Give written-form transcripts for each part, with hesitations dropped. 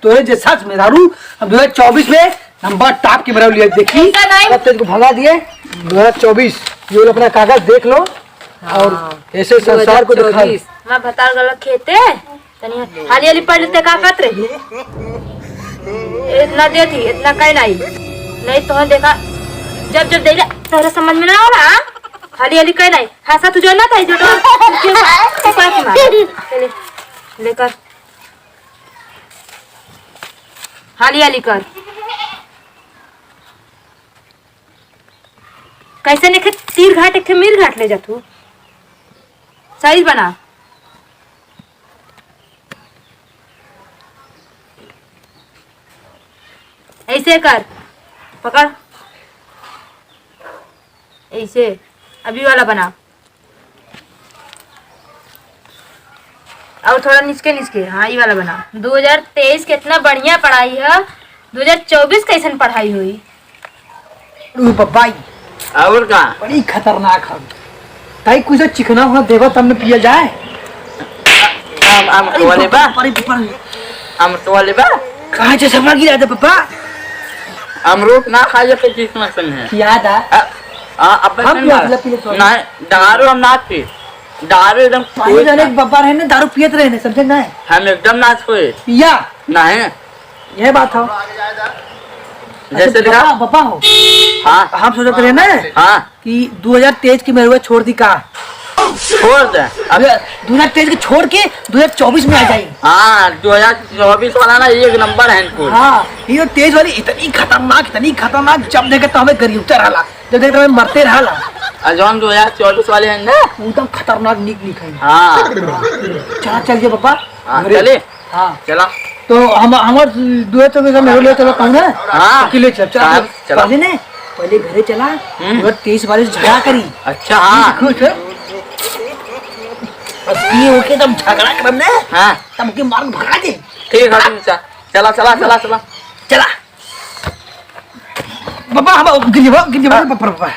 तो जैसा मेहरारू हम 2024 में नंबर टॉप की मेहरारू लिया। देखी को भगा दिए 2024। ये अपना कागज देख लो और ऐसे संसार को दिखा। मैं बता गलत खेते तनी हाली हाली पढ़ लेते का करत रही इतना दे थी इतना कहीं नहीं तो देखा जब जब देखा तेरे समझ में ना हो रहा हाली हाली कहीं नहीं हंसा तुझे ना था जो चले लेकर हाली हाली कर कैसे ने तीर घाट एक मीर घाट ले जा तू साइज बना ऐसे कर पकड़ ऐसे अभी वाला बना और थोड़ा नीचे हाँ ये वाला बना। 2023 कितना बढ़िया पढ़ाई है 2024 कैसन पढ़ाई हुई पपाई और का बड़ी खतरनाक है ताई कुछ चिकना हुआ देवा तब में पिया जाए। हम वाले बा हम वाले बा कहाँ से सपना गिरा था पापा अमरूद ना खाए पे चिकना सन है याद है अब ना दारू हम ना पी दारू एकदम पानी जाने के पापा रहे ना दारू पियत रहे समझे ना हम एकदम ना सोए पिया नहीं ये बात हो जैसे देखा पापा हो। हाँ हम सोचते रहे ना हाँ कि 2023 की मेरे छोड़ दी का छोड़ दे 2023 के छोड़ के 2024 में आ जाए। हाँ 2024 वाला ना एक नंबर है इनको। हाँ ये 23 वाली इतनी खतरनाक जब देखे तो हमें गरीबता रहा जब देखे तो हमें मरते रहा। जौन 2024 वाले हैं ना एकदम खतरनाक निक है। हाँ चला चल गए पापा चले हाँ चला तो हम हमार 2024 में ले चलो कहूँ ना हाँ अकेले चल पहले ने पहले घरे चला 2023 वाले से झगड़ा करी। अच्छा हाँ खुश है ये ओके तब झगड़ा करने हाँ तब के मार भगा दे। ठीक है चला चला चला चला चला पापा हम गिर जाओ पापा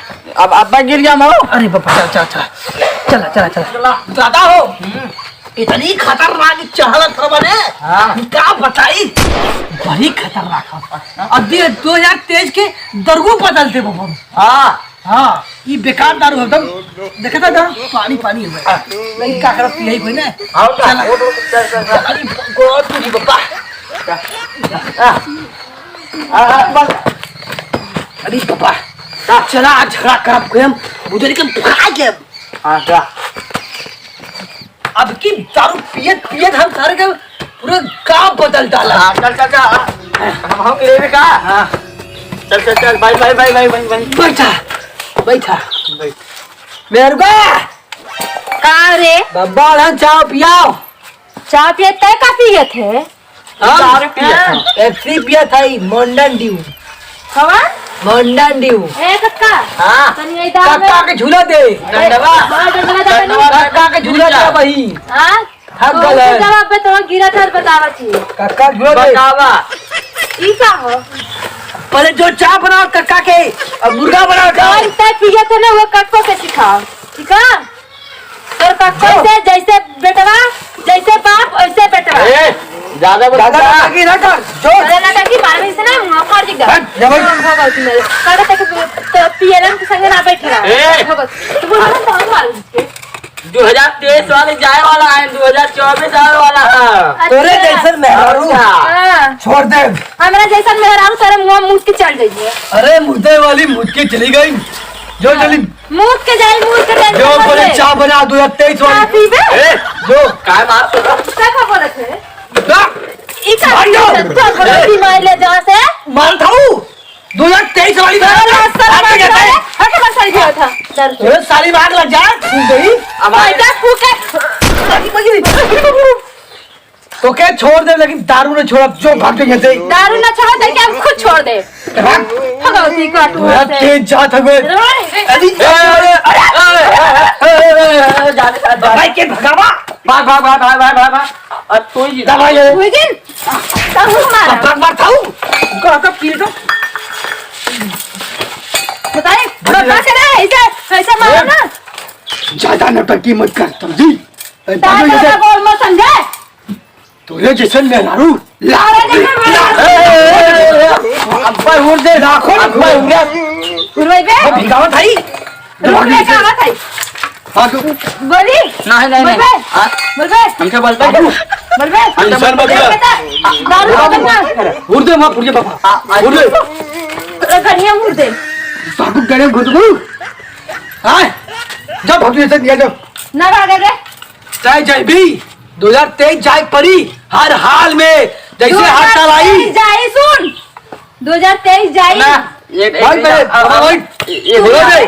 अब अब्बा गिर गया मारो। अरे पापा चला दादा हो इतनी खतरनाक चहल था बने क्या बताई बड़ी खतरनाक है। अब 2023 के दरगो बदलते बाबा। हाँ हाँ ये बेकार दारू है तुम देखा था दारू पानी है नहीं क्या करत यही कोई ना अरे बहुत पूरी पापा अरे पापा चला आज झगड़ा करब कोई हम बुझे लेकिन भगा के हाँ अब की दारू पियत हम सारे का पूरा गांव बदल डाला। चल हम ले का हाँ चल बाय बैठा मेरुगा का रे बब्बा हम चाय पियाओ चाय पिए तय का पिए थे हम पेप्सी पिया था मंडन ड्यू हवा मंडन ड्यू ए कक्का हाँ तनी आई दाव कक्का के झूला दे कक्का के झूला दे भाई हां थक गए जवाब पे तो गिरा था बतावा छी कक्का झूला दे बतावा ई का हो पहले जो चाय बनाओ कक्का के और मुर्गा बनाओ कौन तय पिए थे ना वो कक्को से सिखाओ ठीक है तो कक्को से जैसे बेटवा जैसे बाप वैसे बेटवा ज्यादा की ना कर जो अरे ना की मारने से ना मुंह फाड़ देगा भगवती मेरे काका तक पियलन के संग ना बैठ रहा तू बोल रहा था मार उसके 2023 वाले जाए वाला है 2024 आने वाला है। तोरे जैसन मेहरारू छोड़ दे हमारा जैसन मेहरारू तेरे मुंह मुद के चढ़ गई है। अरे मुद्दे वाली मुद के चली गई जो चली मुद के जाए जो बोले चाय बना 2023 वाली जो काय बात क्या बोले थे इका तो मार ले जहां से मार थाऊ 2023 वाली था सारी भाग लग जा तो क्या छोड़ दे लेकिन दारू ने छोड़ा जो भाग गए थे दारू ना छोड़ दे क्या खुद छोड़ दे भगवती का तू तेज जा था वे भाई के भगावा भाग अब तू ही दवाई है हुई दिन ताऊ मारा मार थाऊ का पील तो बताए बता के ना ऐसे मारो ना ज्यादा नौटंकी मत कर समझी बोल मत समझे तोरे जैसे मेहरारू अरे देखो छोड़ दे लाखों अब्बा उड़ा गुरुभाई बे भिगावत आई रुक रे का बात है बोली नहीं नहीं नहीं बोल बे हमसे बोलता बोल बे हमसे बोलता दारू ना उर्दे मां पुरजे बाबा उर्दे गनिया मुर्दे बाबू गने गुदगु हां जब भगने से दिया जब ना भागे रे चाहे जय भी 2023 जाए पड़ी हर हाल में जैसे हर साल आई जाए सुन 2023 जाए ना ये भाई ये बोलो दे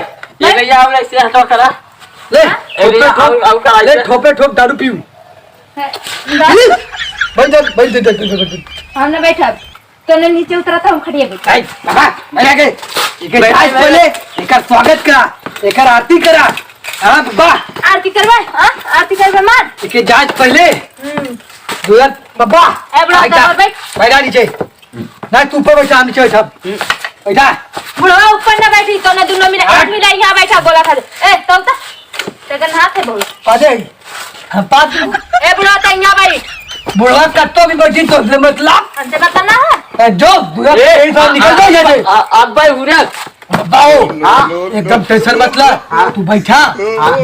ये गया हमने इससे हटो करा ले ले ठोपे ठोप दारू पीऊ भाई दे हमने बैठा तो ने नीचे उतरा था हम खड़िए बैठा आई बाबा मैं आगे एक आज पहले एक स्वागत करा एक आरती करा हां बाबा आरती करवा हां आरती करवा मान एक जांच पहले दुआ बाबा ए बड़ा दरबार बैठ बैठा नीचे ना तू ऊपर बैठा नीचे बैठा बैठा बुढ़ा ऊपर ना बैठी तो ना दोनों मिला एक मिला यहां बैठा गोला खा दे ए तो तेगन हाथ है बोल पादे हम पाद ए बुढ़ा तो यहां बैठ बुढ़वा कत्तो भी बैठी तो मतलब हमसे बताना है जो बुढ़ा तेरी साथ निकल जाओ यहाँ से अब्बा उड़ा बाओ एकदम टेंशन मतलब तू बैठा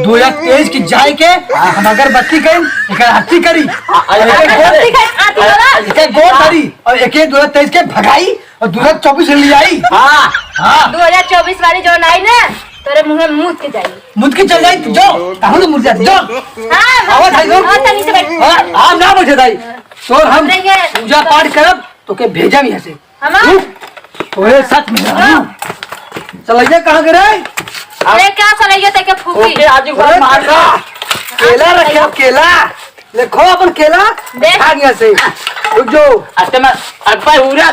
2023 की जाए के हम अगरबत्ती करी एक आरती करी एक गोर करी और एक 2023 के भगाई और 2024 ले आई हां हाँ 2024 वाली जो आई ना तेरे मुंह में मुंह के जाएगी मुझ के चल जाए जो कहाँ तो मुझ जाए जो हां आवाज आई हां तो नीचे बैठ हाँ हम ना बैठे दाई तो हम नहीं है। पूजा पाठ करब तो के भेजा भी ऐसे हम ओए सच में चलिए कहाँ गए अरे क्या चलाइए ते के फूकी ओके आज बार मार का केला रखे हो केला देखो अपन केला देख। खा गया से रुक जो अच्छा मैं अब्बा उड़ा